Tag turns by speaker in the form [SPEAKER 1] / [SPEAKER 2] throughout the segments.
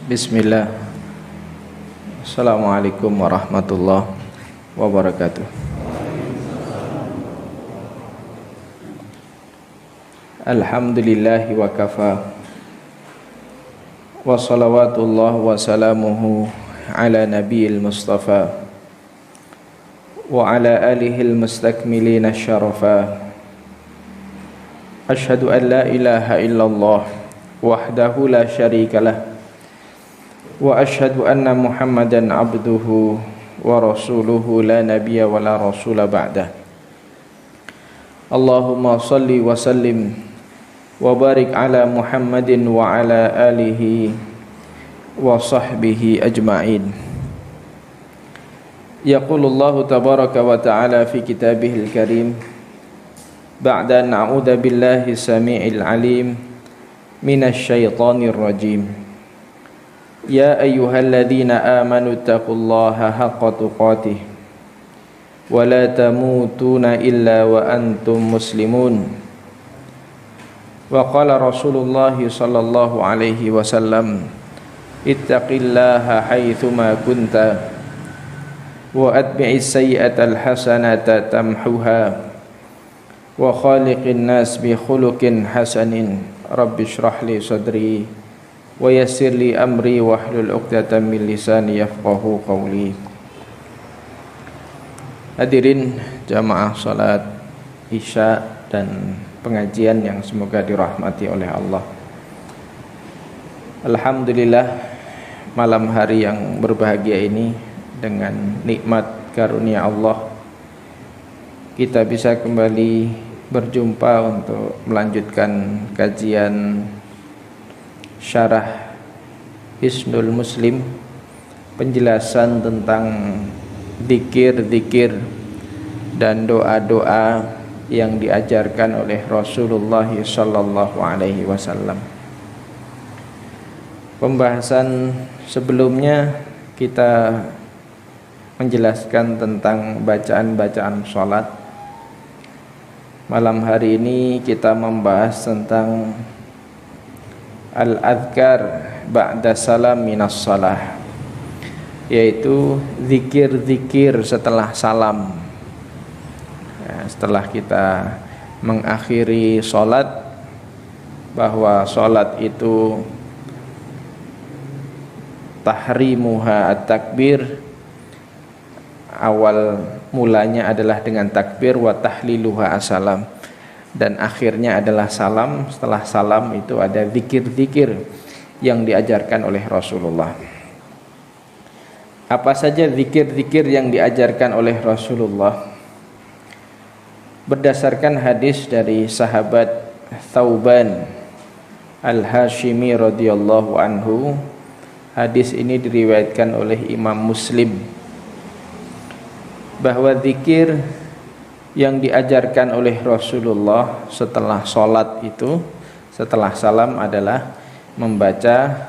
[SPEAKER 1] Bismillah. Assalamualaikum warahmatullahi wabarakatuh. Alhamdulillahi wa kafa. Wa salawatullah wa salamuhu ala nabiyil mustafa wa ala alihil mustakmilina syarafa. Ashhadu an la ilaha illallah wahdahu la syarikalah wa ashhadu anna Muhammadan abduhu wa rasuluhu la nabiyya wa la rasula ba'dah. Allahumma salli wa sallim wa barik ala Muhammadin wa ala alihi wa sahbihi ajma'in. Yaqulullahu tabaraka wa ta'ala fi kitabihil karim ba'da na'udha billahi sami'il alim minasy syaithanir rajim. Ya ayyuhalladzina amanu taqullaha haqqa tuqatih wa la tamutuna illa wa antum muslimun. Wa qala Rasulullah sallallahu alaihi wasallam ittaqillaha haitsuma kunta wa atbi'is sayyi'atal hasanata tamhuha wa khaliqin nas bi khuluqin hasanin. Rabbi shrah li sadri wa yassir li amri wahlul 'uqdatam min lisani yafqahu qawli. Hadirin jamaah salat Isya dan pengajian yang semoga dirahmati oleh Allah. Alhamdulillah, malam hari yang berbahagia ini dengan nikmat karunia Allah kita bisa kembali berjumpa untuk melanjutkan kajian syarah Hisnul Muslim, penjelasan tentang zikir-zikir dan doa-doa yang diajarkan oleh Rasulullah sallallahu alaihi wasallam. Pembahasan sebelumnya kita menjelaskan tentang bacaan-bacaan salat. Malam hari ini kita membahas tentang al-adhkar ba'da salam minas salah, yaitu zikir-zikir setelah salam. Setelah kita mengakhiri salat, bahwa salat itu tahrimuha at-takbir, awal mulanya adalah dengan takbir, wa tahliluha as-salam, dan akhirnya adalah salam. Setelah salam itu ada zikir-zikir yang diajarkan oleh Rasulullah. Apa saja zikir-zikir yang diajarkan oleh Rasulullah? Berdasarkan hadis dari sahabat Thauban Al-Hashimi radhiyallahu anhu, hadis ini diriwayatkan oleh Imam Muslim, bahwa zikir yang diajarkan oleh Rasulullah setelah sholat itu, setelah salam, adalah membaca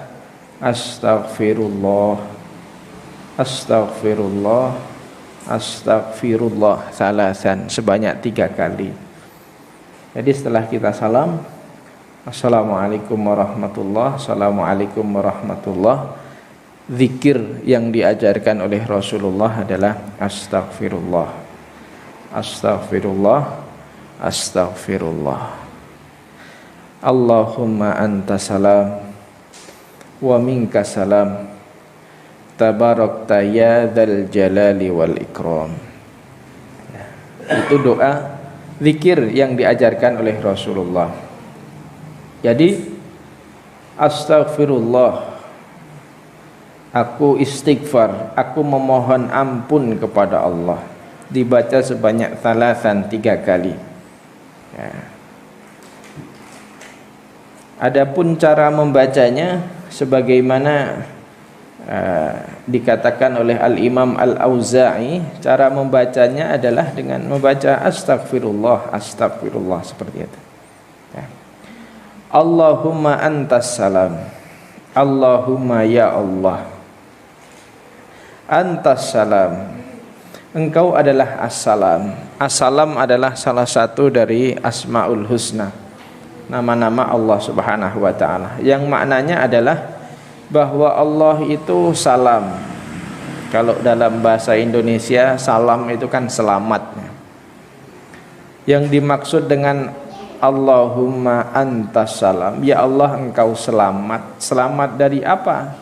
[SPEAKER 1] astaghfirullah, astaghfirullah, astaghfirullah salasan, sebanyak 3 kali. Jadi setelah kita salam, assalamualaikum warahmatullah, assalamualaikum warahmatullah, zikir yang diajarkan oleh Rasulullah adalah astaghfirullah, astaghfirullah, astaghfirullah. Allahumma anta salam wa minka salam, tabarakta ya dzal jalali wal ikram. Itu doa zikir yang diajarkan oleh Rasulullah. Jadi astaghfirullah, aku istighfar, aku memohon ampun kepada Allah, dibaca sebanyak 3 kali. Adapun cara membacanya sebagaimana dikatakan oleh Al-Imam Al-Auza'i, cara membacanya adalah dengan membaca astaghfirullah, astaghfirullah, seperti itu. Allahumma antas salam, Allahumma ya Allah, antas salam, engkau adalah as-salam. As-salam adalah salah satu dari Asmaul Husna, nama-nama Allah Subhanahu wa taala, yang maknanya adalah bahwa Allah itu salam. Kalau dalam bahasa Indonesia salam itu kan selamat. Yang dimaksud dengan Allahumma antas salam, ya Allah engkau selamat. Selamat dari apa?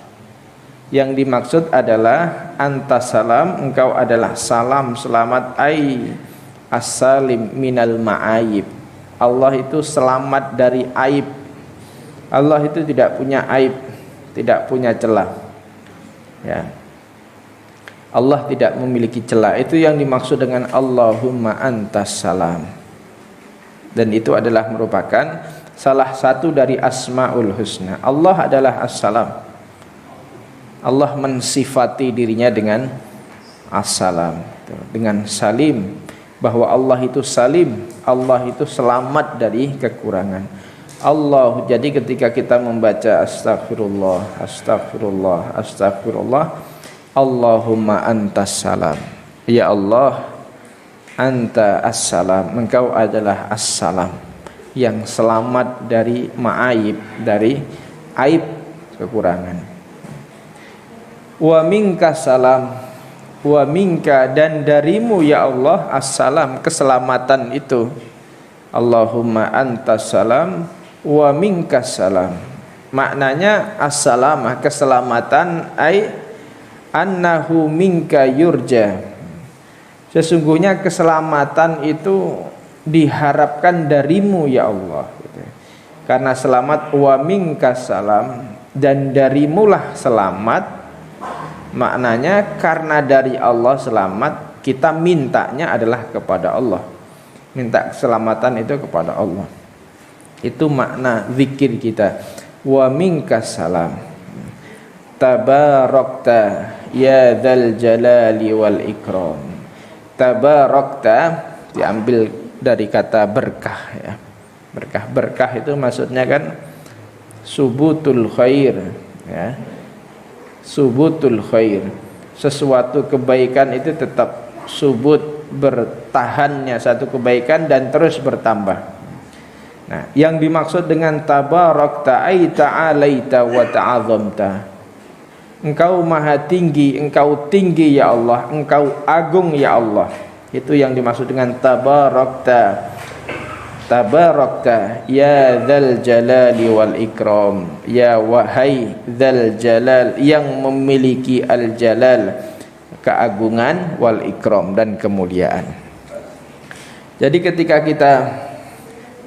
[SPEAKER 1] Yang dimaksud adalah antas salam, engkau adalah salam, selamat, ai as-salim minal ma'ayib. Allah itu selamat dari aib. Allah itu tidak punya aib, tidak punya celah. Ya. Allah tidak memiliki celah. Itu yang dimaksud dengan Allahumma antas salam. Dan itu adalah merupakan salah satu dari asmaul husna. Allah adalah as-salam. Allah mensifati dirinya dengan as-salam, dengan salim, bahwa Allah itu salim, Allah itu selamat dari kekurangan. Allah, jadi ketika kita membaca astagfirullah, astagfirullah, astagfirullah, Allahumma antas salam, ya Allah anta as-salam, engkau adalah as-salam, yang selamat dari ma'aib, dari aib, kekurangan. Wa minka salam, wa minka, dan darimu ya Allah as-salam, keselamatan itu. Allahumma antas salam wa minka salam, maknanya as-salamah, keselamatan, ai annahu minka yurja, sesungguhnya keselamatan itu diharapkan darimu ya Allah, karena selamat, wa minka salam, dan darimulah selamat, maknanya karena dari Allah selamat, kita mintanya adalah kepada Allah, minta keselamatan itu kepada Allah. Itu makna zikir kita. Wa minkas salam, tabarakta ya dzal jalali wal ikram. Tabarakta diambil dari kata berkah, ya. Berkah itu maksudnya kan subutul khair, ya. Subutul khair, sesuatu kebaikan itu tetap subut, bertahannya satu kebaikan dan terus bertambah. Nah, yang dimaksud dengan tabarakta ay ta'alaita wa ta'azamta, engkau maha tinggi, engkau tinggi ya Allah, engkau agung ya Allah. Itu yang dimaksud dengan tabarakta. Tabarakta ya dzal jalali wal ikram, ya wahai dzal jalal, yang memiliki al jalal, keagungan, wal ikram, dan kemuliaan. Jadi ketika kita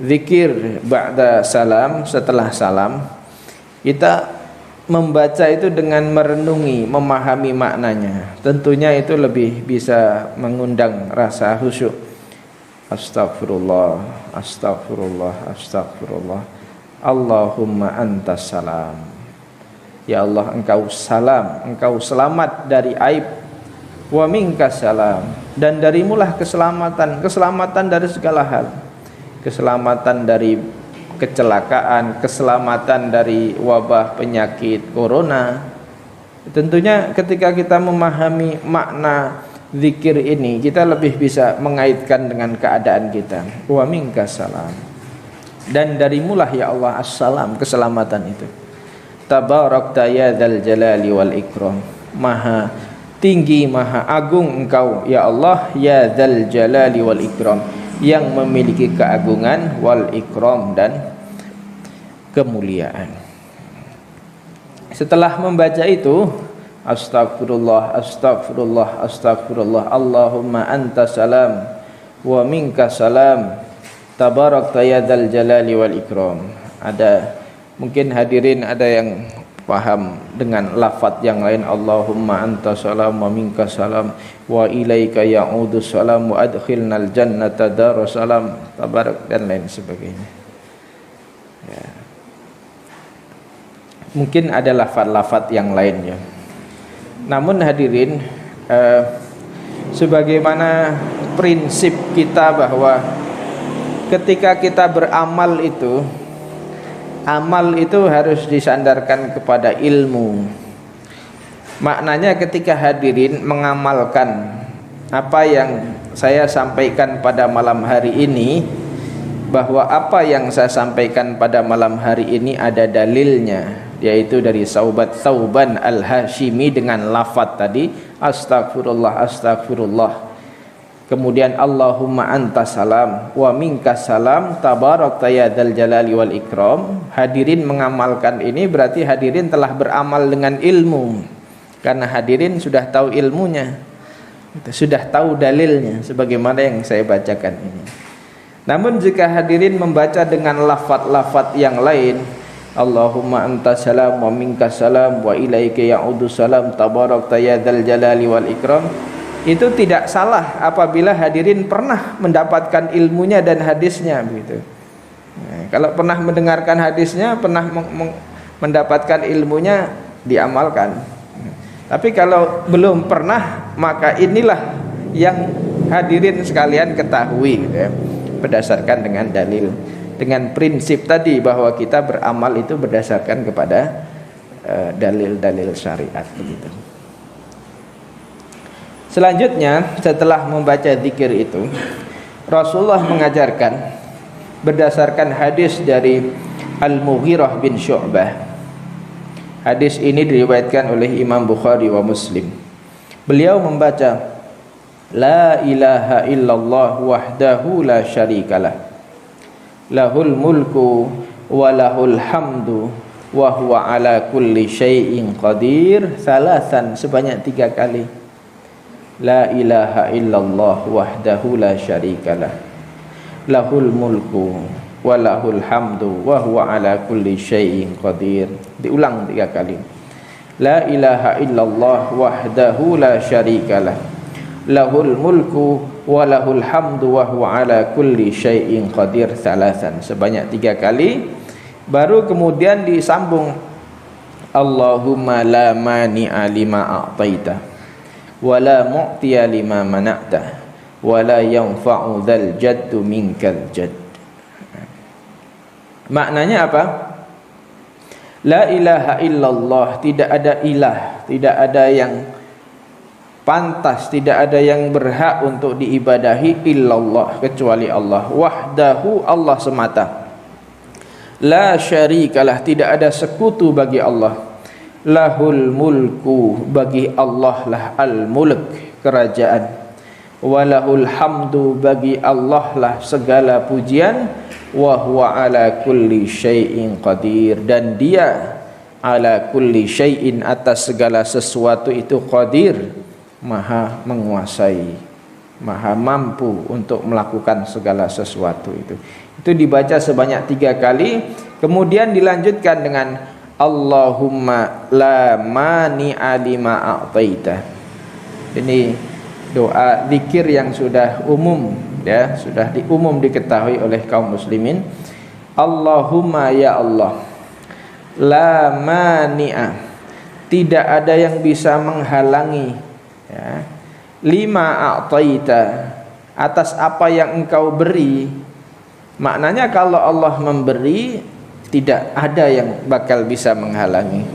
[SPEAKER 1] zikir ba'da salam, setelah salam, kita membaca itu dengan merenungi, memahami maknanya. Tentunya itu lebih bisa mengundang rasa khusyuk. Astagfirullah, astagfirullah, astagfirullah. Allahumma antas salam, ya Allah engkau salam, engkau selamat dari aib. Wa minkas salam, dan darimulah keselamatan, keselamatan dari segala hal, keselamatan dari kecelakaan, keselamatan dari wabah penyakit corona. Tentunya ketika kita memahami makna zikir ini, kita lebih bisa mengaitkan dengan keadaan kita. Wa minkas salam, dan darimulah ya Allah as-salam, keselamatan itu. Tabarakta ya dzal jalali wal ikram, maha tinggi, maha agung engkau ya Allah, ya dzal jalali wal ikram, yang memiliki keagungan, wal ikram, dan kemuliaan. Setelah membaca itu, astagfirullah, astagfirullah, astagfirullah, Allahumma antas salam wa minkas salam, tabarakta ya dzal jalali wal ikram. Ada mungkin hadirin ada yang paham dengan lafaz yang lain, Allahumma antas salam wa minkas salam wa ilaika ya'udu salam wa adkhilnal jannata darussalam, tabarak, dan lain sebagainya. Ya. Mungkin ada lafaz-lafaz yang lainnya. Namun hadirin, sebagaimana prinsip kita bahwa ketika kita beramal itu, amal itu harus disandarkan kepada ilmu. Maknanya ketika hadirin mengamalkan apa yang saya sampaikan pada malam hari ini, bahwa apa yang saya sampaikan pada malam hari ini ada dalilnya yaitu dari sahabat Thauban Al-Hashimi dengan lafaz tadi astagfirullah astagfirullah. Kemudian Allahumma antas salam wa minkas salam tabarakta ya dzal jalali wal ikram. Hadirin mengamalkan ini berarti hadirin telah beramal dengan ilmu, karena hadirin sudah tahu ilmunya, sudah tahu dalilnya sebagaimana yang saya bacakan ini. Namun jika hadirin membaca dengan lafaz-lafaz yang lain, Allahumma antas salam wa minkas salam wa ilaika ya'udu salam tabarakta ya dzal jalali wal ikram, itu tidak salah apabila hadirin pernah mendapatkan ilmunya dan hadisnya begitu. Nah, kalau pernah mendengarkan hadisnya, pernah mendapatkan ilmunya, diamalkan. Tapi kalau belum pernah, maka inilah yang hadirin sekalian ketahui gitu ya, berdasarkan dengan dalil, dengan prinsip tadi bahwa kita beramal itu berdasarkan kepada dalil-dalil syariat begitu. Selanjutnya setelah membaca zikir itu, Rasulullah mengajarkan berdasarkan hadis dari Al-Mughirah bin Syu'bah. Hadis ini diriwayatkan oleh Imam Bukhari wa Muslim. Beliau membaca La ilaha illallah wahdahu la syarikalah, lahul mulku wa lahul hamdu wa huwa ala kulli syai'in qadir, salasan, sebanyak 3 kali. La ilaha illallah wahdahu la syarikalah, lahul mulku wa lahul hamdu wa huwa ala kulli syai'in qadir. Diulang 3 kali. La ilaha illallah wahdahu la syarikalah, lahul mulku wa lahul hamdu wa huwa ala kulli syai'in qadir, salasan, sebanyak 3 kali. Baru kemudian disambung Allahumma la mani'a lima a'taita wa la mu'tiya lima mana'ta wa la yanfa'u dzal jaddu minkal jadd. Maknanya apa? La ilaha illallah, tidak ada ilah, tidak ada yang pantas, tidak ada yang berhak untuk diibadahi illallah, kecuali Allah. Wahdahu, Allah semata. La syarikalah, tidak ada sekutu bagi Allah. Lahul mulku, bagi Allah lah al-mulk, kerajaan. Walahul hamdu, bagi Allah lah segala pujian. Wa huwa ala kulli syai'in qadir, dan dia ala kulli syai'in, atas segala sesuatu itu qadir, maha menguasai, maha mampu untuk melakukan segala sesuatu itu. Itu dibaca sebanyak 3 kali. Kemudian dilanjutkan dengan Allahumma la mani'a lima a'taita. Ini doa zikir yang sudah umum ya, sudah umum diketahui oleh kaum muslimin. Allahumma ya Allah, la mani'a, tidak ada yang bisa menghalangi ya, lima a'taita, atas apa yang engkau beri. Maknanya kalau Allah memberi, tidak ada yang bakal bisa menghalangi.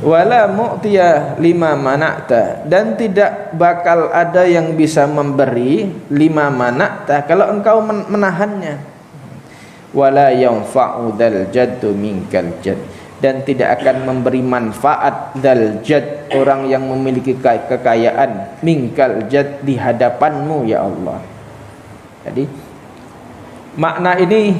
[SPEAKER 1] Wala mu'tiya lima mana'ta, dan tidak bakal ada yang bisa memberi lima mana'ta kalau engkau menahannya. Wala yanfa'u dzal jaddu minkal jadd, dan tidak akan memberi manfaat dzal jadd, orang yang memiliki kekayaan, minkal jadd, di hadapanmu ya Allah. Jadi makna ini,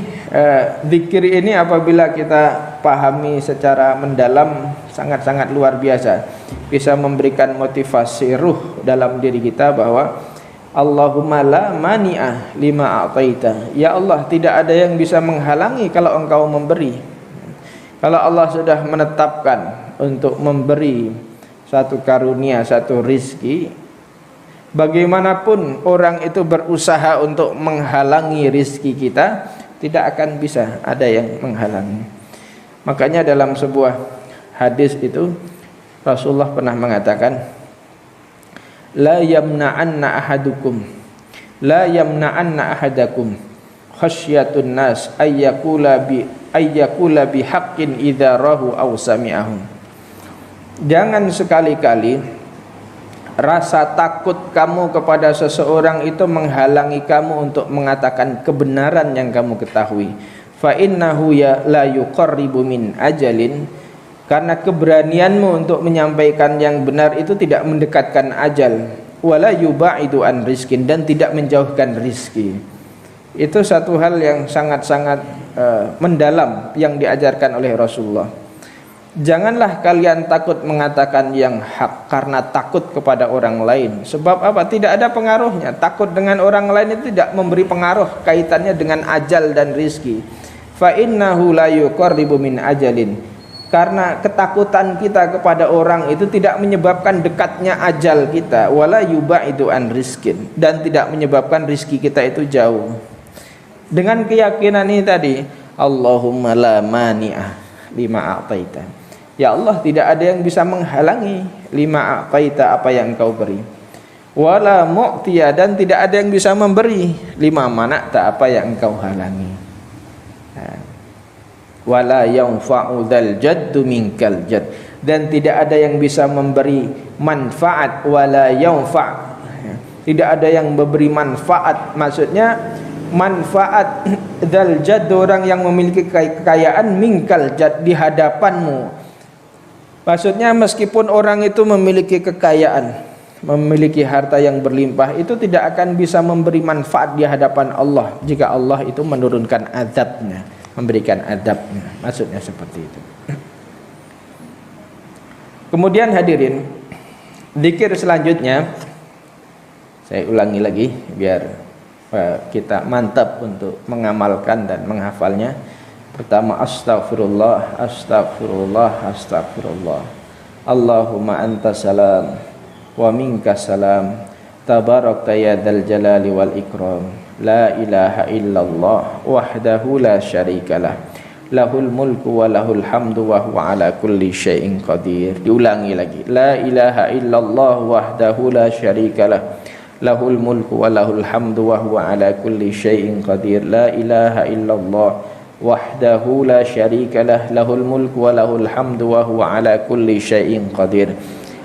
[SPEAKER 1] zikir ini apabila kita pahami secara mendalam, sangat-sangat luar biasa, bisa memberikan motivasi ruh dalam diri kita bahwa Allahumma la mani'ah lima a'taita, ya Allah, tidak ada yang bisa menghalangi kalau engkau memberi. Kalau Allah sudah menetapkan untuk memberi satu karunia, satu rizki, bagaimanapun orang itu berusaha untuk menghalangi rizki kita, tidak akan bisa ada yang menghalangi. Makanya dalam sebuah hadis itu Rasulullah pernah mengatakan, la yamna'anna ahadukum, la yamna'anna ahadakum khasyatun nas ayyakula bi haqqin idza rahu aw sami'ahu. Jangan sekali-kali rasa takut kamu kepada seseorang itu menghalangi kamu untuk mengatakan kebenaran yang kamu ketahui. Fa innahu ya la yuqarribu min ajalin Karena keberanianmu untuk menyampaikan yang benar itu tidak mendekatkan ajal. Wala yubaidu an rizkin, dan tidak menjauhkan rizki. Itu satu hal yang sangat-sangat mendalam yang diajarkan oleh Rasulullah. Janganlah kalian takut mengatakan yang hak karena takut kepada orang lain. Sebab apa? Tidak ada pengaruhnya. Takut dengan orang lain itu tidak memberi pengaruh kaitannya dengan ajal dan rizki. Fa innahu la yuqarribu min ajalin. Karena ketakutan kita kepada orang itu tidak menyebabkan dekatnya ajal kita. Wala yubaidu an rizkin, dan tidak menyebabkan rizki kita itu jauh. Dengan keyakinan ini tadi, Allahumma la mani'ah lima a'taita. Ya Allah, tidak ada yang bisa menghalangi lima a'taita, apa yang Engkau beri. Wala mu'tiya, dan tidak ada yang bisa memberi lima mana'ta, apa yang Engkau halangi. Wala yanfa'u dzal jaddu minkal jadd, dan tidak ada yang bisa memberi manfaat. Wala yanfa', tidak ada yang memberi manfaat, maksudnya manfaat dzal jadd, orang yang memiliki kekayaan, minkal jadd, di hadapanmu. Maksudnya meskipun orang itu memiliki kekayaan, memiliki harta yang berlimpah, itu tidak akan bisa memberi manfaat di hadapan Allah jika Allah itu menurunkan azabnya, memberikan azabnya. Maksudnya seperti itu. Kemudian hadirin, zikir selanjutnya saya ulangi lagi biar kita mantap untuk mengamalkan dan menghafalnya. Pertama, astaghfirullah, astaghfirullah, astaghfirullah. Allahumma anta salam wa minka salam, tabarakta ya dzal jalali wal ikram. La ilaha illallah wahdahu la syarikalah, lahul mulku wa lahul hamdu wa huwa ala kulli syai'in qadir. Diulangi lagi. La ilaha illallah wahdahu la syarikalah, lahul mulku wa lahul hamdu wa huwa ala kulli syai'in qadir. La ilaha illallah wahdahu la syarikalah, lahul mulku wa lahul hamdu wa huwa ala kulli syai'in qadir.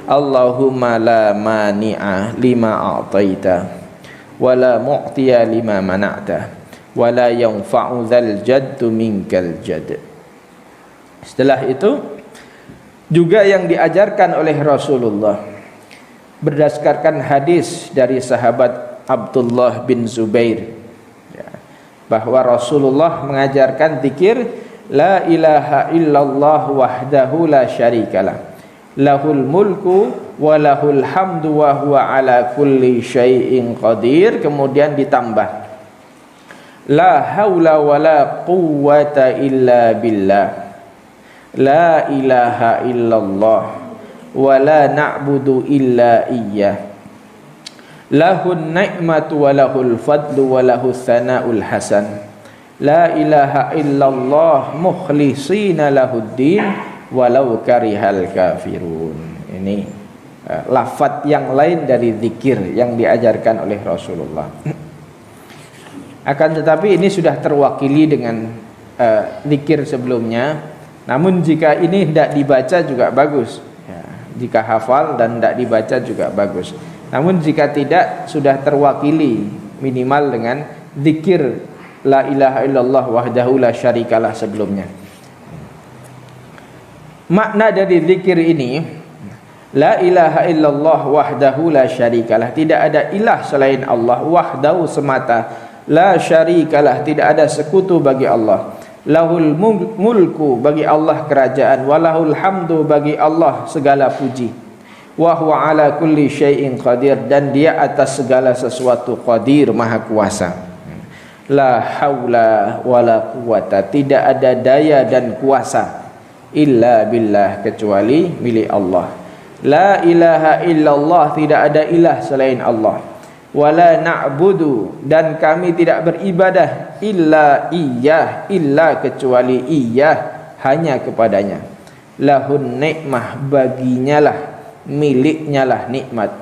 [SPEAKER 1] Allahumma la mani'a lima a'taita wa la mu'tiya lima mana'ta wa la yanfa'u dzal jaddu minkal jadd. Setelah itu juga yang diajarkan oleh Rasulullah berdasarkan hadis dari sahabat Abdullah bin Zubair, bahwa Rasulullah mengajarkan zikir la ilaha illallah wahdahu la syarikalah, lahul mulku wa lahul hamdu wa huwa ala kulli syai'in qadir. Kemudian ditambah la haula wa la quwwata illa billah, la ilaha illallah wa la na'budu illa iyyah, lahun ni'matu wa lahul fadlu wa lahus sana'ul hasan, la ilaha illallah mukhlisina lahuddin walau karihal kafirun. Ini lafaz yang lain dari zikir yang diajarkan oleh Rasulullah. Akan tetapi ini sudah terwakili dengan zikir sebelumnya. Namun jika ini tidak dibaca juga bagus, jika hafal dan tidak dibaca juga bagus. Namun jika tidak, sudah terwakili minimal dengan zikir la ilaha illallah wahdahu la syarikalah sebelumnya. Makna dari zikir ini, la ilaha illallah wahdahu la syarikalah, tidak ada ilah selain Allah, wahdahu semata, la syarikalah, tidak ada sekutu bagi Allah, lahul mulku, bagi Allah kerajaan, walahul hamdu, bagi Allah segala puji, wa huwa ala kulli syai'in qadir, dan dia atas segala sesuatu qadir, maha kuasa. La haula wala quwata, tidak ada daya dan kuasa illa billah, kecuali milik Allah. La ilaha illallah, tidak ada ilah selain Allah. Wala na'budu, dan kami tidak beribadah, illa iyyah, illa kecuali iyyah, hanya kepadanya. Lahun nikmah, baginya lah, miliknya lah nikmat.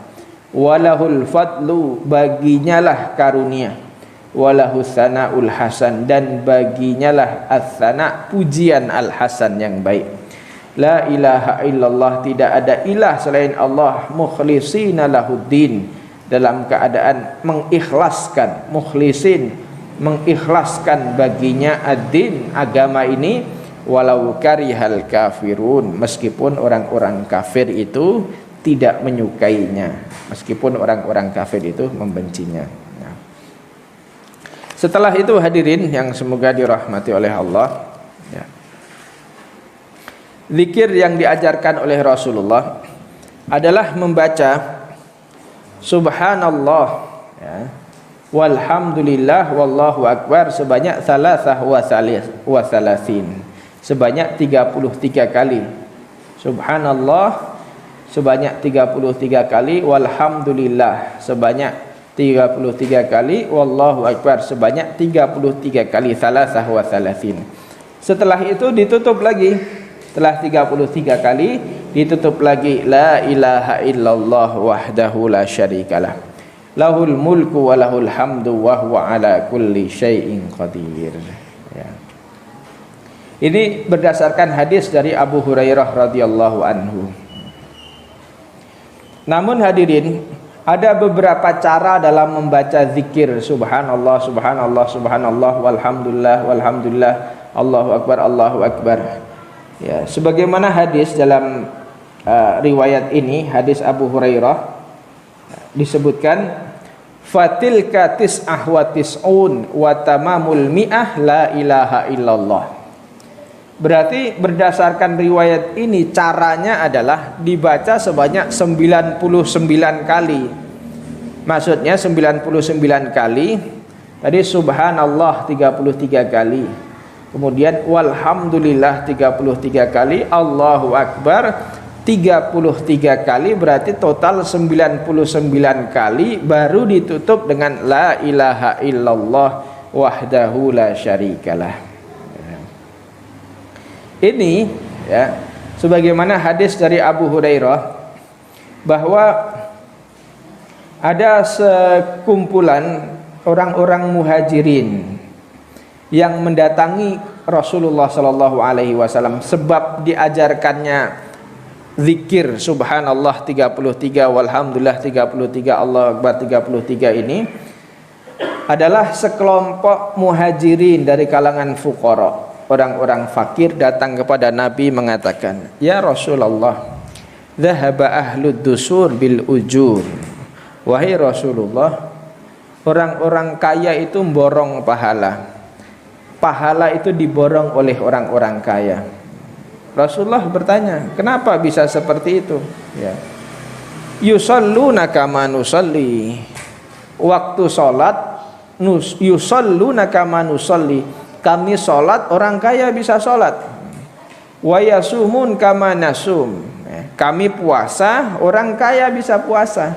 [SPEAKER 1] Walahul fadlu, baginya lah karunia. Walahus sana'ul hasan, dan baginya lah as-sana', pujian al-hasan yang baik. La ilaha illallah, tidak ada ilah selain Allah, mukhlisina lahuddin, dalam keadaan mengikhlaskan, mukhlisin, mengikhlaskan baginya ad-din, agama ini, walau karihal kafirun, meskipun orang-orang kafir itu tidak menyukainya, meskipun orang-orang kafir itu membencinya. Nah, setelah itu hadirin yang semoga dirahmati oleh Allah, ya, zikir yang diajarkan oleh Rasulullah adalah membaca subhanallah, ya, walhamdulillah wallahu akbar sebanyak salasah wa salasin, sebanyak 33 kali. Subhanallah sebanyak 33 kali, walhamdulillah sebanyak 33 kali, wallahu akbar sebanyak 33 kali, salasah wa salasin. Setelah itu ditutup lagi. Setelah 33 kali ditutup lagi, la ilaha illallah wahdahu la syarikalah, lahul mulku wa lahul hamdu wa huwa ala kulli syai'in qadir. Ya. Ini berdasarkan hadis dari Abu Hurairah radhiyallahu anhu. Namun hadirin, ada beberapa cara dalam membaca zikir subhanallah subhanallah subhanallah walhamdulillah walhamdulillah Allahu akbar Allahu akbar. Ya, sebagaimana hadis dalam riwayat ini, hadis Abu Hurairah, disebutkan fatilka tis'ah wa tis'un wa tamamul mi'ah la ilaha illallah. Berarti berdasarkan riwayat ini caranya adalah dibaca sebanyak 99 kali. Maksudnya 99 kali. Tadi subhanallah 33 kali. Kemudian walhamdulillah 33 kali, Allahu akbar 33 kali, berarti total 99 kali, baru ditutup dengan la ilaha illallah wahdahu la syarikalah. Ini ya, sebagaimana hadis dari Abu Hurairah bahwa ada sekumpulan orang-orang muhajirin yang mendatangi Rasulullah sallallahu alaihi wasallam sebab diajarkannya zikir subhanallah 33 walhamdulillah 33 Allah akbar 33 ini adalah sekelompok muhajirin dari kalangan fuqara, orang-orang fakir, datang kepada Nabi mengatakan, ya Rasulullah, dhahaba ahlud dusur bil ujur. Wahai Rasulullah, orang-orang kaya itu borong pahala. Pahala itu diborong oleh orang-orang kaya. Rasulullah bertanya, kenapa bisa seperti itu? Ya. Yusalluna kama nusalli. Waktu salat yusalluna kama nusalli. Kami salat, orang kaya bisa salat. Wa yasumun kama nasum. Kami puasa, orang kaya bisa puasa.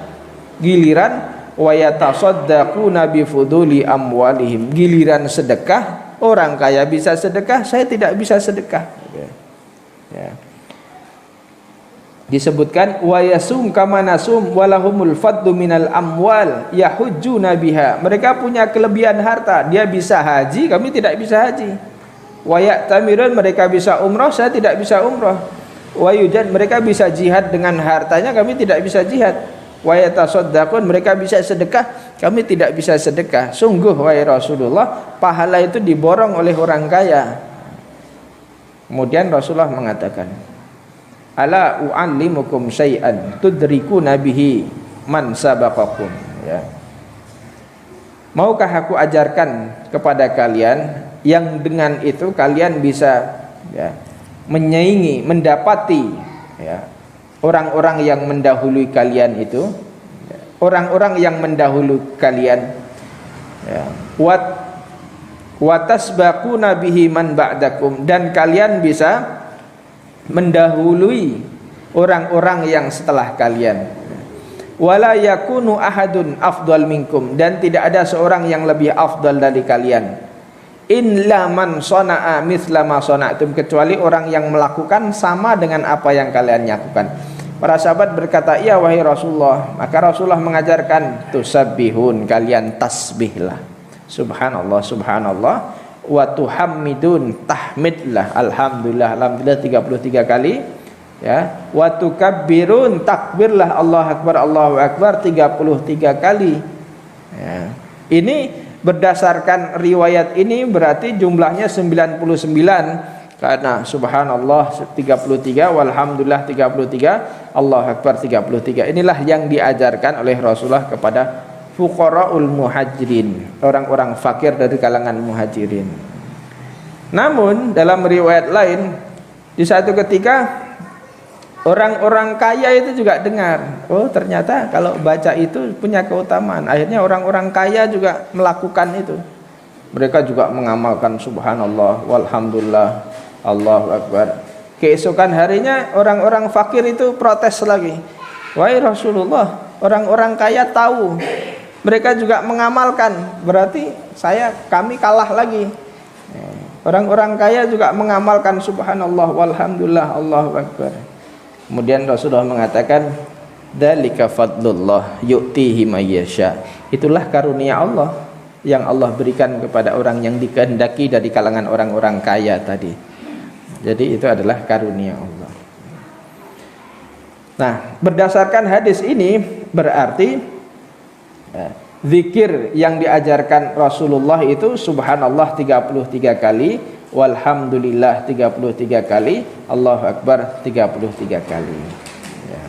[SPEAKER 1] Giliran wa yatasaddaquna bi fuduli amwalihim. Giliran sedekah, orang kaya bisa sedekah, saya tidak bisa sedekah. Ya. Disebutkan wa yasum kama nasum walahumul fadlu minal amwal yahujjuna biha. Mereka punya kelebihan harta, dia bisa haji, kami tidak bisa haji. Wa ya'tamirun, mereka bisa umrah, saya tidak bisa umrah. Wa yujad, mereka bisa jihad dengan hartanya, kami tidak bisa jihad. Wa yatasaddaqun, mereka bisa sedekah, kami tidak bisa sedekah. Sungguh wahai Rasulullah, pahala itu diborong oleh orang kaya. Kemudian Rasulullah mengatakan, ala u'allimukum syai'an tudrikuna bihi man sabaqakum. Ya. Maukah aku ajarkan kepada kalian yang dengan itu kalian bisa ya, menyaingi, mendapati ya, orang-orang yang mendahului kalian itu, orang-orang yang mendahului kalian, ya. Watasbaquna bihi man ba'dakum, dan kalian bisa mendahului orang-orang yang setelah kalian. Wala yakunu ahadun afdal minkum, dan tidak ada seorang yang lebih afdal dari kalian. Illa man sana'a mithla ma sana'tum, kecuali orang yang melakukan sama dengan apa yang kalian lakukan. Para sahabat berkata, iya wahai Rasulullah. Maka Rasulullah mengajarkan, tusabbihun, kalian tasbihlah, subhanallah subhanallah, wa tuhammidun, tahmidlah, alhamdulillah alhamdulillah 33 kali, ya, wa tukabbirun, takbirlah, Allah akbar 33 kali. Ya. Ini berdasarkan riwayat ini berarti jumlahnya 99. Karena subhanallah 33, walhamdulillah 33, Allahu akbar 33. Inilah yang diajarkan oleh Rasulullah kepada fuqaraul muhajirin, orang-orang fakir dari kalangan muhajirin. Namun dalam riwayat lain, di satu ketika orang-orang kaya itu juga dengar, oh ternyata kalau baca itu punya keutamaan. Akhirnya orang-orang kaya juga melakukan itu. Mereka juga mengamalkan subhanallah walhamdulillah Allahu akbar. Keesokan harinya orang-orang fakir itu protes lagi. Wahai Rasulullah, orang-orang kaya tahu, mereka juga mengamalkan, berarti kami kalah lagi. Orang-orang kaya juga mengamalkan subhanallah walhamdulillah Allahu akbar. Kemudian Rasulullah mengatakan, dzalika fadlullah yu'tihi may yasha. Itulah karunia Allah yang Allah berikan kepada orang yang dikehendaki dari kalangan orang-orang kaya tadi. Jadi itu adalah karunia Allah. Nah, berdasarkan hadis ini berarti zikir yang diajarkan Rasulullah itu subhanallah 33 kali, walhamdulillah 33 kali, Allahu akbar 33 kali. Ya.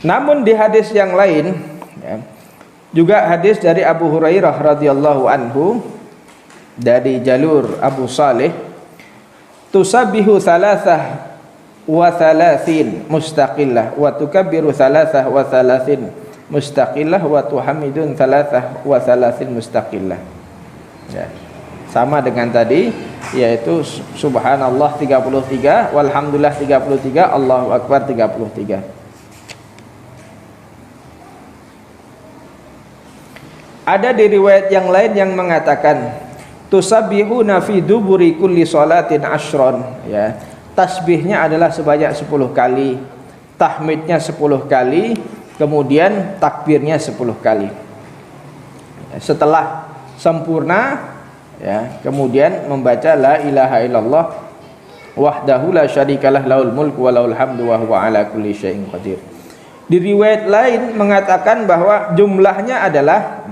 [SPEAKER 1] Namun di hadis yang lain, ya, juga hadis dari Abu Hurairah radhiyallahu anhu dari jalur Abu Saleh, tusabbihu thalathah wa thalathin mustaqillah wa tukabbiru thalathah wa thalathin mustaqillah wa tuhamidun thalathah wa thalathin mustaqillah. Ya. Sama dengan tadi, yaitu subhanallah 33, walhamdulillah 33, Allahu akbar 33. Ada di riwayat yang lain yang mengatakan tusabbihuna fi duburi kulli salatin ashron, ya. Tasbihnya adalah sebanyak 10 kali, tahmidnya 10 kali, kemudian takbirnya 10 kali. Setelah sempurna, ya, kemudian membaca la ilaha illallah wahdahu la syarikalah lahul mulku wa lahul hamdu wa huwa ala kulli syai'in qadir. Di riwayat lain mengatakan bahwa jumlahnya adalah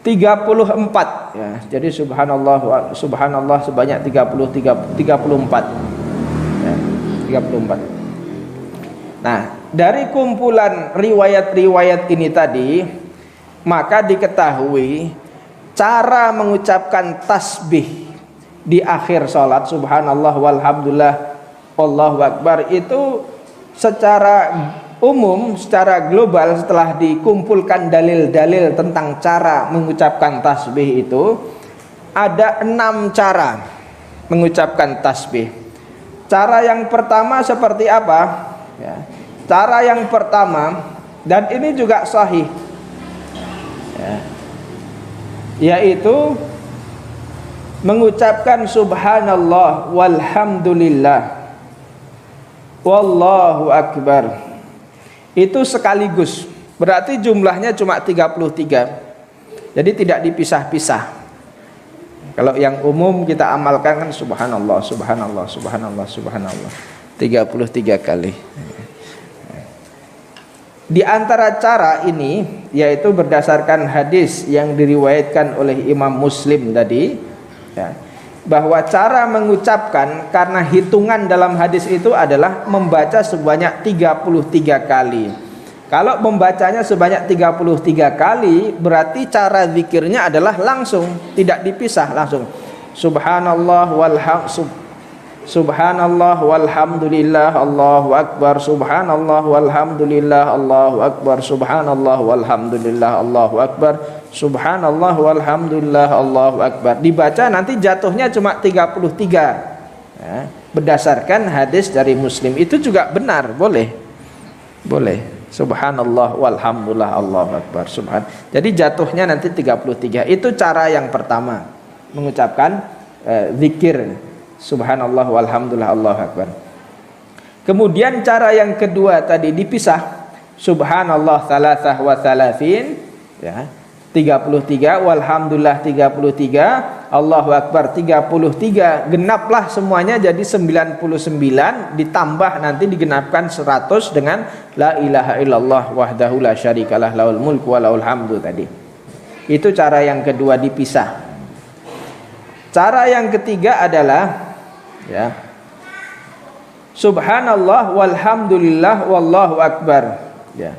[SPEAKER 1] 34, ya. Jadi subhanallah sebanyak 34, ya, 34. Nah, dari kumpulan riwayat-riwayat ini tadi, maka diketahui cara mengucapkan tasbih di akhir salat subhanallah walhamdulillah Allahu akbar itu secara umum, secara global, setelah dikumpulkan dalil-dalil tentang cara mengucapkan tasbih itu, ada 6 cara mengucapkan tasbih. Cara yang pertama seperti apa? Ya. Cara yang pertama, dan ini juga sahih, ya, yaitu mengucapkan subhanallah walhamdulillah wallahu akbar. Itu sekaligus, berarti jumlahnya cuma 33. Jadi tidak dipisah-pisah. Kalau yang umum kita amalkan kan subhanallah, subhanallah, subhanallah, subhanallah 33 kali. Di antara cara ini, yaitu berdasarkan hadis yang diriwayatkan oleh Imam Muslim tadi, ya, bahwa cara mengucapkan, karena hitungan dalam hadis itu adalah membaca sebanyak 33 kali. Kalau membacanya sebanyak 33 kali, berarti cara zikirnya adalah langsung, tidak dipisah, langsung subhanallah walhamdulillah Allahu akbar, subhanallah walhamdulillah Allahu akbar, subhanallah walhamdulillah Allahu akbar, subhanallah walhamdulillah Allahu akbar. Dibaca nanti jatuhnya cuma 33, ya, berdasarkan hadis dari Muslim. Itu juga benar, boleh subhanallah walhamdulillah Allahu akbar, subhan. Jadi jatuhnya nanti 33. Itu cara yang pertama mengucapkan zikir subhanallah walhamdulillah Allahu akbar. Kemudian cara yang kedua tadi dipisah, subhanallah thalathah wa thalathin, ya, 33, walhamdulillah 33, Allahu akbar 33, genaplah semuanya jadi 99, ditambah nanti digenapkan 100 dengan la ilaha illallah wahdahu la syarikalah lahul mulku wa lahul hamdu tadi. Itu cara yang kedua, dipisah. Cara yang ketiga adalah ya, subhanallah walhamdulillah wallahu akbar. Ya.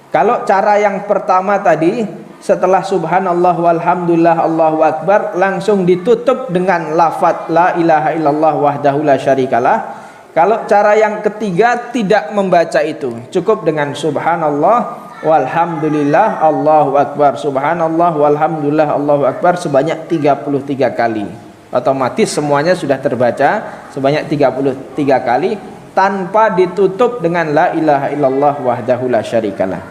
[SPEAKER 1] Kalau cara yang pertama tadi, setelah subhanallah walhamdulillah Allahu akbar langsung ditutup dengan lafaz la ilaha illallah wahdahu la syarikalah. Kalau cara yang ketiga tidak membaca itu, cukup dengan subhanallah walhamdulillah Allahu akbar, subhanallah walhamdulillah Allahu akbar sebanyak 33 kali. Otomatis semuanya sudah terbaca sebanyak 33 kali tanpa ditutup dengan la ilaha illallah wahdahu la syarikalah.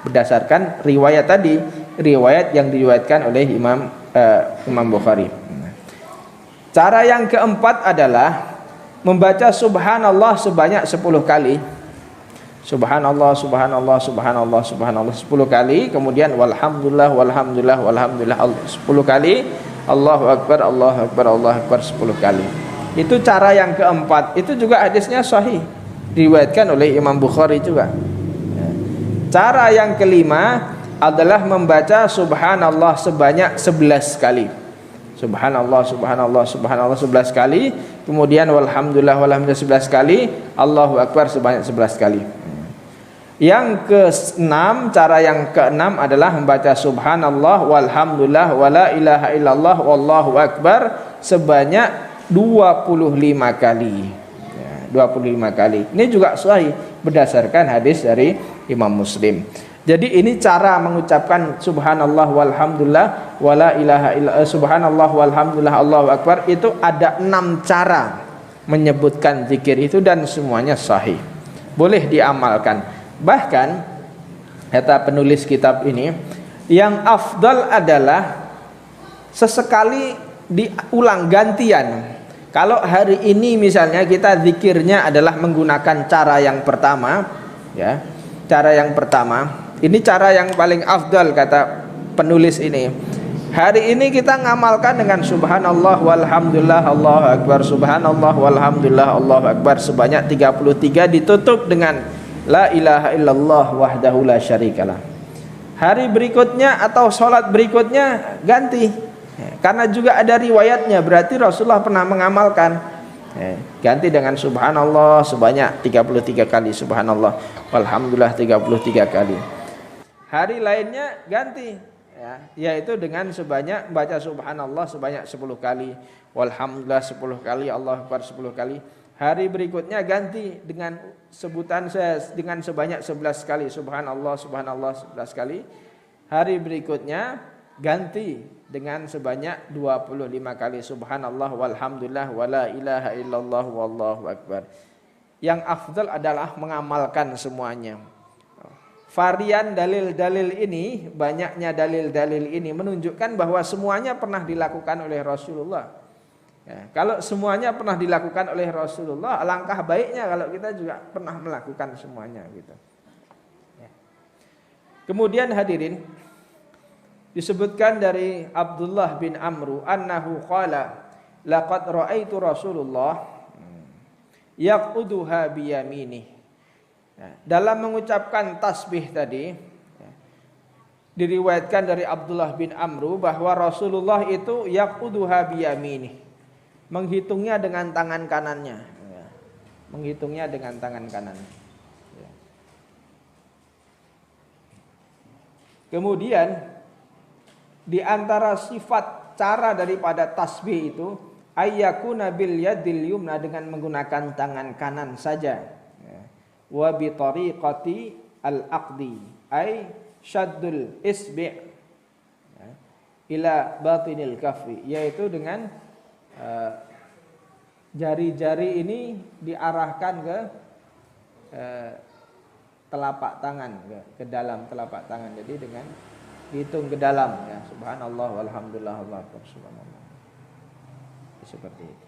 [SPEAKER 1] Berdasarkan riwayat tadi, riwayat yang diriwayatkan oleh Imam Bukhari. Cara yang keempat adalah membaca subhanallah sebanyak 10 kali. Subhanallah, subhanallah, subhanallah, subhanallah 10 kali. Kemudian walhamdulillah, walhamdulillah, walhamdulillah 10 kali. Allahu akbar, Allahu akbar, Allahu akbar 10 kali. Itu cara yang keempat. Itu juga hadisnya sahih, diriwayatkan oleh Imam Bukhari juga. Cara yang kelima adalah membaca subhanallah sebanyak 11 kali. Subhanallah, subhanallah, subhanallah 11 kali. Kemudian walhamdulillah, walhamdulillah 11 kali. Allahu akbar sebanyak 11 kali. Yang keenam, cara yang keenam adalah membaca subhanallah walhamdulillah wala ilaha illallah wallahu akbar sebanyak 25 kali. Ya, 25 kali. Ini juga sahih berdasarkan hadis dari Imam Muslim. Jadi ini cara mengucapkan subhanallah walhamdulillah wala ilaha illallah, subhanallah walhamdulillah Allahu akbar, itu ada 6 cara menyebutkan zikir itu dan semuanya sahih. Boleh diamalkan. Bahkan kata penulis kitab ini, yang afdal adalah sesekali diulang gantian. Kalau hari ini misalnya kita zikirnya adalah menggunakan cara yang pertama, ya. Cara yang pertama ini cara yang paling afdal kata penulis ini. Hari ini kita ngamalkan dengan subhanallah walhamdulillah Allahu akbar, subhanallah walhamdulillah Allahu akbar sebanyak 33 ditutup dengan la ilaha illallah wahdahu la syarikalah. Hari berikutnya atau sholat berikutnya ganti. Karena juga ada riwayatnya, berarti Rasulullah pernah mengamalkan. Ganti dengan subhanallah sebanyak 33 kali, subhanallah walhamdulillah 33 kali. Hari lainnya ganti, ya, yaitu dengan sebanyak baca subhanallah sebanyak 10 kali, walhamdulillah 10 kali, Allahu akbar 10 kali. Hari berikutnya ganti dengan sebutan saya dengan sebanyak 11 kali, subhanallah subhanallah 11 kali. Hari berikutnya ganti dengan sebanyak 25 kali, subhanallah walhamdulillah wala ilaha illallah wallahu akbar. Yang afdal adalah mengamalkan semuanya. Varian dalil-dalil ini, banyaknya dalil-dalil ini menunjukkan bahwa semuanya pernah dilakukan oleh Rasulullah. Ya, kalau semuanya pernah dilakukan oleh Rasulullah, alangkah baiknya kalau kita juga pernah melakukan semuanya gitu. Ya. Kemudian hadirin, disebutkan dari Abdullah bin Amru annahu qala laqad ra'aitu Rasulullah yaquduha biyaminih. Ya, dalam mengucapkan tasbih tadi, ya, diriwayatkan dari Abdullah bin Amru bahwa Rasulullah itu yaquduha biyaminih, menghitungnya dengan tangan kanannya, ya, menghitungnya dengan tangan kanan. Ya. Kemudian di antara sifat cara daripada tasbih itu ayyakuna bil yadil yumna, dengan menggunakan tangan kanan saja. Wa bi tariqati al-aqdi ay syaddul isbi' ila batinil kaffi, yaitu dengan jari-jari ini diarahkan ke telapak tangan, ke dalam telapak tangan. Jadi dengan hitung ke dalam, ya, subhanallah walhamdulillah Allahu akbar subhanallah. Seperti itu.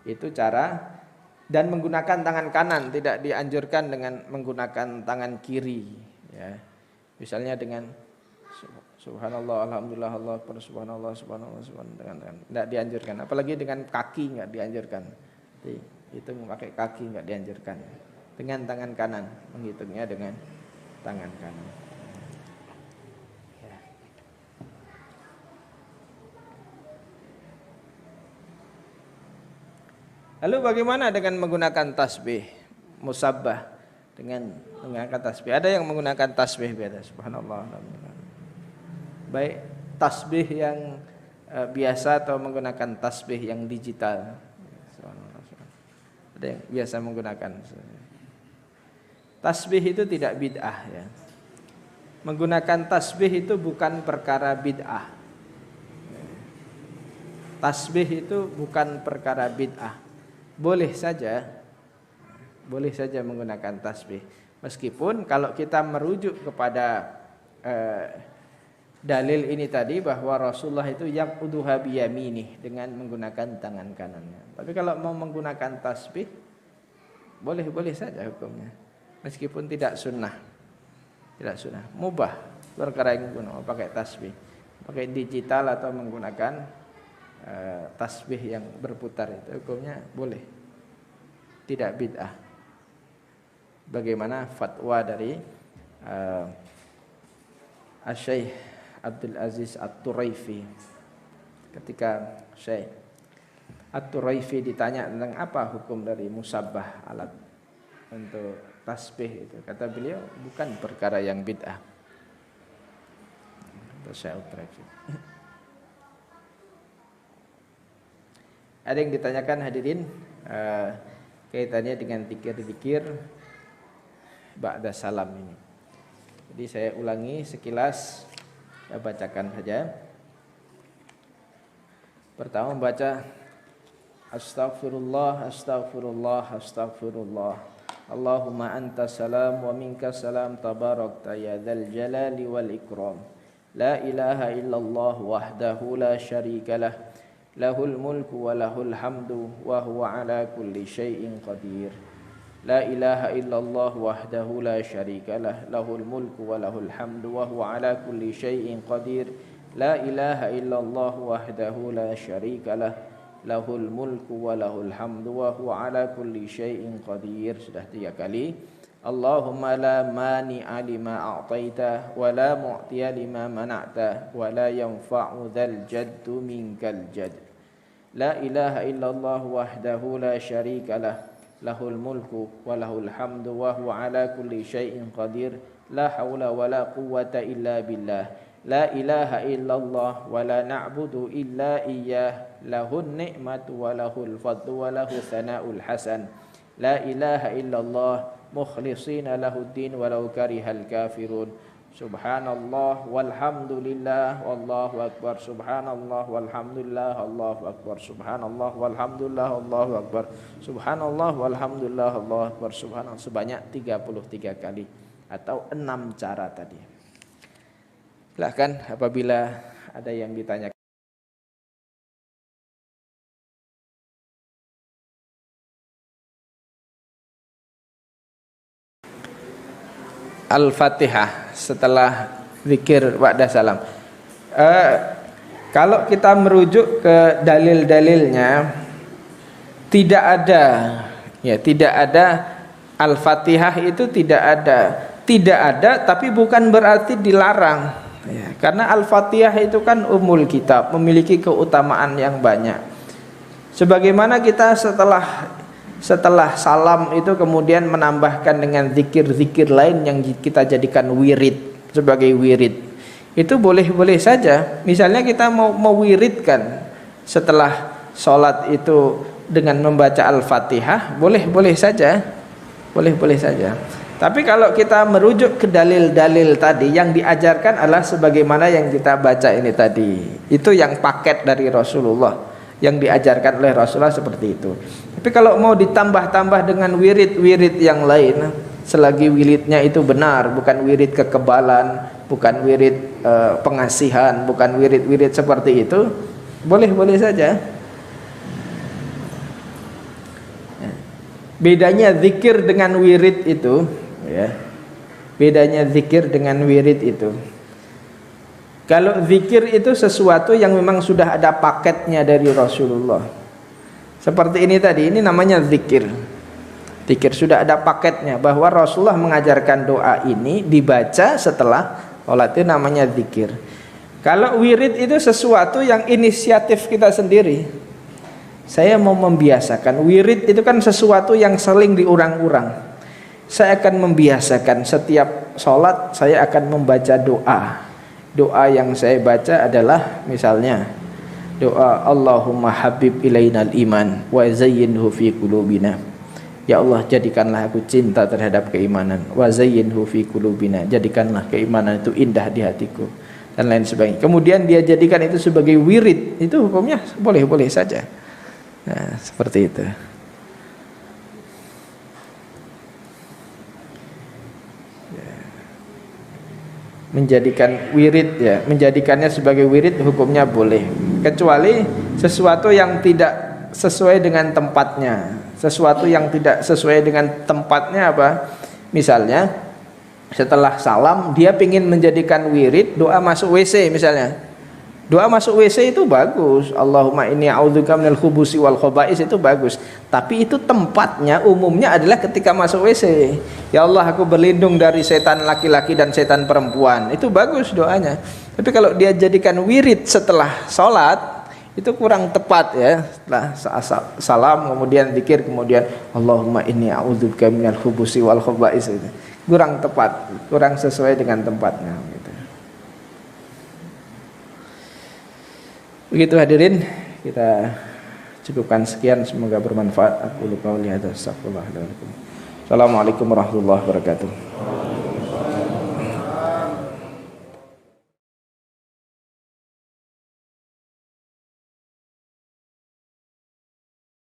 [SPEAKER 1] Itu cara, dan menggunakan tangan kanan, tidak dianjurkan dengan menggunakan tangan kiri, ya. Misalnya dengan subhanallah alhamdulillah Allahu akbar subhanallah subhanallah subhanallah, tidak dianjurkan. Apalagi dengan kaki, enggak dianjurkan. Itu memakai kaki enggak dianjurkan. dengan tangan kanan, menghitungnya dengan tangan kanan. Lalu bagaimana dengan menggunakan tasbih musabbah, dengan menggunakan tasbih? Ada yang menggunakan tasbih biasa, subhanallah. Baik tasbih yang biasa atau menggunakan tasbih yang digital. Ada yang biasa menggunakan. Tasbih itu tidak bid'ah ya. Menggunakan tasbih itu bukan perkara bid'ah. Tasbih itu bukan perkara bid'ah. Boleh saja menggunakan tasbih. Meskipun kalau kita merujuk kepada dalil ini tadi bahwa Rasulullah itu yaquduha biyaminih, dengan menggunakan tangan kanannya. Tapi kalau mau menggunakan tasbih, boleh saja hukumnya. Meskipun tidak sunnah. Tidak sunnah, mubah. Perkara yang mau pakai tasbih, pakai digital atau menggunakan tasbih yang berputar, itu hukumnya boleh, tidak bid'ah. Bagaimana fatwa dari Syekh Abdul Aziz At-Turaifi, ketika Syekh At-Turaifi ditanya tentang apa hukum dari musabbah, alat untuk tasbih itu, kata beliau bukan perkara yang bid'ah. Syekh At-Turaifi. Ada yang ditanyakan hadirin kaitannya dengan zikir-zikir ba'da salam ini. Jadi saya ulangi sekilas, saya bacakan saja. Pertama membaca astaghfirullah, astaghfirullah, astaghfirullah. Allahumma anta salam wa minka salam, tabarakta ya dzal jalali wal ikram. La ilaha illallah wahdahu la syarika lah. Lahul mulku wa lahul hamdu wa huwa ala kulli syai'in qadir. La ilaha illallah wahdahu la syarika lah. Lahul mulku wa lahul hamdu wa huwa ala kulli syai'in qadir. La ilaha illallah wahdahu la syarika lah. Lahul mulku wa lahul hamdu wa huwa ala kulli syai'in qadir. Sudah 3 kali. Allahumma la mani'a lima a'taita wa la mu'tiya lima mana'ta wa la yanfa'u dzal jaddu minkal jadd. La ilaha illallah wahdahu la syarika lah. Lahul mulku wa lahul hamdu wa huwa ala kulli syai'in qadir. La haula wa la quwwata illa billah. La ilaha illallah wa la na'budu illa iyyah. Lahun ni'matu wa lahul fadlu wa lahu thana'ul hasan. La ilaha illallah mukhlisina lahuddin walau karihal kafirun. Subhanallah walhamdulillah wallahu akbar. Subhanallah walhamdulillah Allahu akbar. Subhanallah walhamdulillah Allahu akbar. Subhanallah walhamdulillah Allahu akbar. Subhanallah, sebanyak 33 kali atau 6 cara tadi. Silakan apabila ada yang ditanya. Al-Fatihah setelah zikir ba'da salam. Kalau kita merujuk ke dalil-dalilnya, tidak ada Al-Fatihah itu tidak ada, tapi bukan berarti dilarang. Ya, karena Al-Fatihah itu kan umul kitab, memiliki keutamaan yang banyak. Sebagaimana kita setelah salam itu kemudian menambahkan dengan zikir-zikir lain yang kita jadikan wirid, sebagai wirid. Itu boleh-boleh saja. Misalnya kita mau mewiridkan setelah sholat itu dengan membaca Al-Fatihah, boleh-boleh saja. Boleh-boleh saja. Tapi kalau kita merujuk ke dalil-dalil tadi, yang diajarkan adalah sebagaimana yang kita baca ini tadi. Itu yang paket dari Rasulullah, yang diajarkan oleh Rasulullah seperti itu. Tapi kalau mau ditambah-tambah dengan wirid-wirid yang lain, selagi wiridnya itu benar, bukan wirid kekebalan, bukan wirid pengasihan, bukan wirid-wirid seperti itu, boleh-boleh saja. Bedanya zikir dengan wirid itu, ya. Bedanya zikir dengan wirid itu. Kalau zikir itu sesuatu yang memang sudah ada paketnya dari Rasulullah. Seperti ini tadi, ini namanya zikir. Zikir sudah ada paketnya, bahwa Rasulullah mengajarkan doa ini dibaca setelah sholat, itu namanya zikir. Kalau wirid itu sesuatu yang inisiatif kita sendiri. Saya mau membiasakan. Wirid itu kan sesuatu yang saling diurang-urang. Saya akan membiasakan setiap sholat saya akan membaca doa. Doa yang saya baca adalah misalnya doa Allahumma habib ilainal iman wa zayyinhu fi qulubina. Ya Allah, jadikanlah aku cinta terhadap keimanan. Wa zayyinhu fi qulubina. Jadikanlah keimanan itu indah di hatiku, dan lain sebagainya. Kemudian dia jadikan itu sebagai wirid. Itu hukumnya boleh-boleh saja. Nah, seperti itu. Menjadikan wirid, ya, menjadikannya sebagai wirid hukumnya boleh, kecuali sesuatu yang tidak sesuai dengan tempatnya. Sesuatu yang tidak sesuai dengan tempatnya apa? Misalnya setelah salam dia ingin menjadikan wirid doa masuk WC misalnya. Doa masuk WC itu bagus. Allahumma inni a'udzubika minal khubusi wal khaba'is, itu bagus. Tapi itu tempatnya umumnya adalah ketika masuk WC. Ya Allah, aku berlindung dari setan laki-laki dan setan perempuan. Itu bagus doanya. Tapi kalau dia jadikan wirid setelah sholat, itu kurang tepat, ya. Setelah salam kemudian zikir, kemudian Allahumma inni a'udzubika minal khubusi wal khaba'is, itu kurang tepat, kurang sesuai dengan tempatnya gitu. Begitu hadirin, kita cukupkan sekian, semoga bermanfaat. Aku lupa lihat. Assalamualaikum warahmatullahi wabarakatuh.